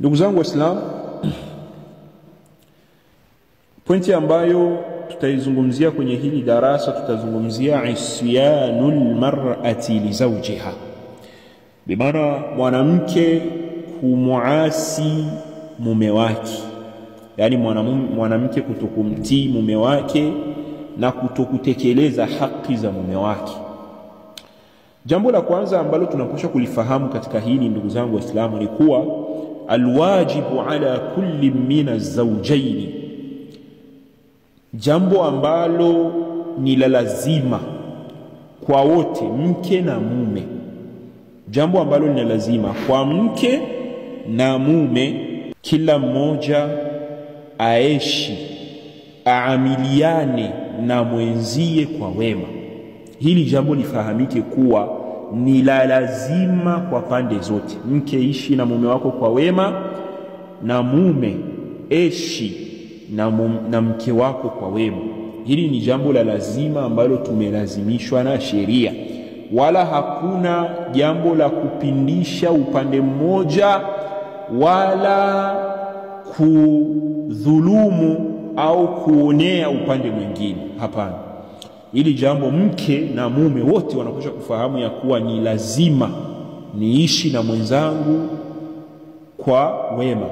Ndugu zangu Waislamu, pointi ambayo tutaizungumzia kwenye hili darasa, tutazungumzia isyanul mar'ati li zawjiha, bimaana mwanamke kumuasi mume wake, yani mwanamke kutokumtii mume wake na kutokutekeleza haki za mume wake. Jambo la kwanza ambalo tunapaswa kulifahamu katika hili, ndugu zangu Waislamu, ni kuwa alwajibu ala kulli min az-zawjayn, jambo ambalo ni la lazima kwa wote, mke na mume, jambo ambalo ni la lazima kwa mke na mume, kila mmoja aishi aamiliane na mwenzie kwa wema. Hili jambo lifahamike kuwa ni la lazima kwa pande zote. Mke ishi na mume wako kwa wema, na mume ishi na mke wako kwa wema. Hili ni jambo la lazima ambalo tumelazimishwa na sheria, wala hakuna jambo la kupindisha upande mmoja wala kudhulumu au kuonea upande mwingine. Hapana. Hili jambo mke na mume wote wanapaswa kufahamu ya kuwa ni lazima niishi na mwenzangu kwa wema.